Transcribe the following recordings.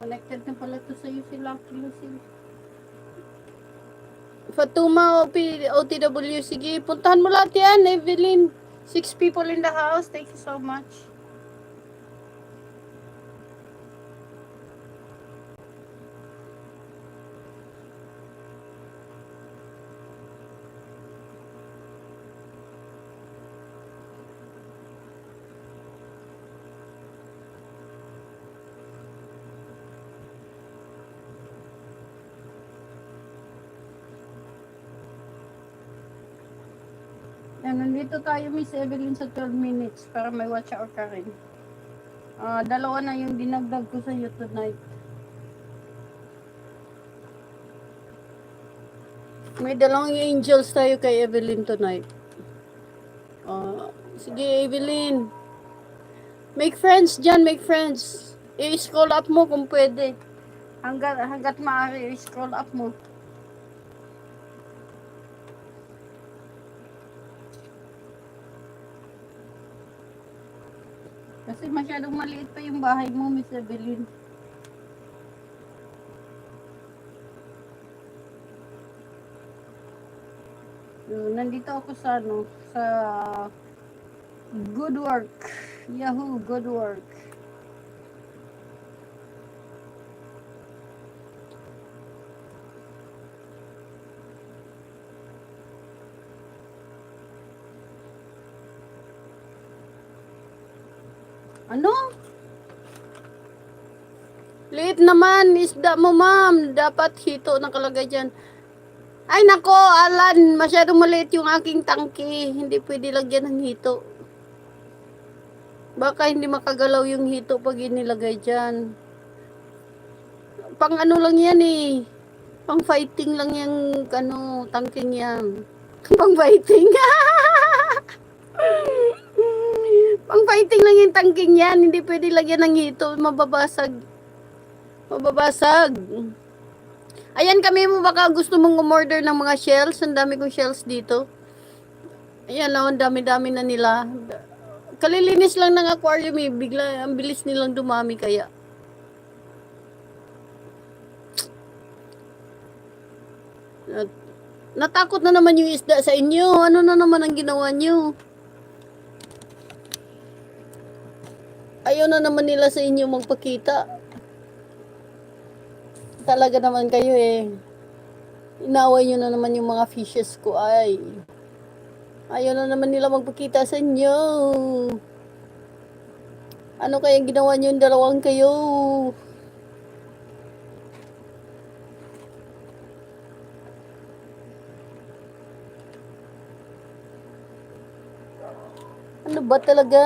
Connected na pala to sa'yo si Lucky Lucy. Fatuma, OTW, sige, puntahan mo lahat yan, Evelyn. 6 people in the house, thank you so much. Yan, nandito tayo, Miss Evelyn, sa 12 minutes para may watch hour ka rin. Dalawa na yung dinagdag ko sa iyo tonight. May dalawang angels tayo kay Evelyn tonight. Sige, Evelyn. Make friends dyan, make friends. I-scroll up mo kung pwede. Hanggat maaari, i-scroll up mo. Kasi masyadong maliit pa yung bahay mo, Miss Evelyn. Nandito ako sa sa Good Work. Yahoo, Good Work. Ano? Liit naman, isda mo, ma'am. Dapat hito nakalagay dyan. Ay nako, Alan, masyadong maliit yung aking tangki. Hindi pwede lagyan ng hito. Baka hindi makagalaw yung hito pag inilagay dyan. Pang ano lang yan eh. Pang fighting lang yung tangking yan. Pang fighting. Pang fighting lang yung tangking yan. Hindi pwede lagyan ng hito. Mababasag. Mababasag. Ayan kami mo, baka gusto mong umorder ng mga shells. Ang dami kong shells dito. Ayan lang, ang dami-dami na nila. Kalilinis lang ng aquarium eh. Bigla, ang bilis nilang dumami kaya. Natakot na naman yung isda sa inyo. Ano na naman ang ginawa nyo? Ayaw na naman nila sa inyo magpakita. Talaga naman kayo eh. Inaway nyo na naman yung mga fishes ko ay. Ayaw na naman nila magpakita sa inyo. Ano kaya ginawa nyo yung dalawang kayo? Ano ba talaga?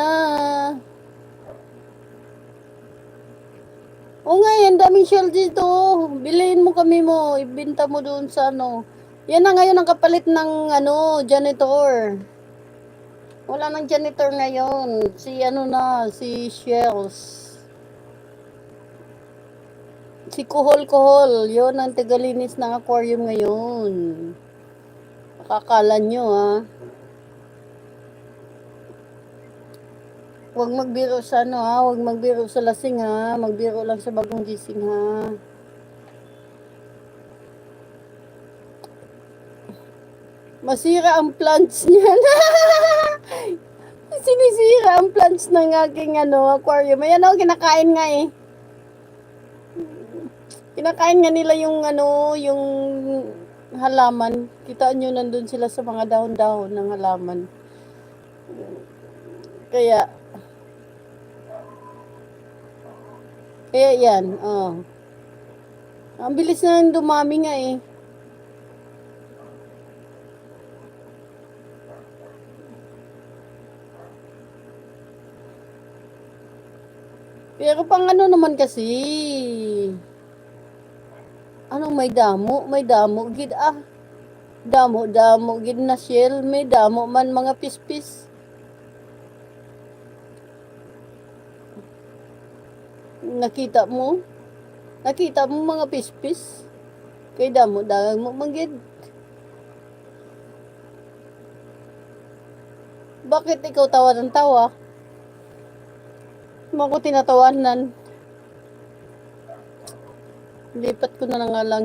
O nga, yan daming shell dito. Bilhin mo kami mo. Ibenta mo doon sa Yan na ngayon ang kapalit ng janitor. Wala nang janitor ngayon. Si Shells. Si Kuhol. Yun ang tagalinis ng aquarium ngayon. Makakala nyo Huwag magbiro sa huwag magbiro sa lasing magbiro lang sa bagong gising Masira ang plants niyan. Sinisira ang plants ng aking aquarium. Ayan kinakain nga eh. Kinakain nga nila yung yung halaman. Kita nyo nandun sila sa mga dahon-dahon ng halaman. Kaya yan, Ang bilis na dumami nga eh. Pero pang naman kasi. May damo? May damo, gid Damo, gid na shell. May damo man mga pispis. Nakita mo mga pispis? Kay damo manggid. Bakit ikaw tawa ng tawa? Mo ko tinatawanan. Lipat ko na lang nga lang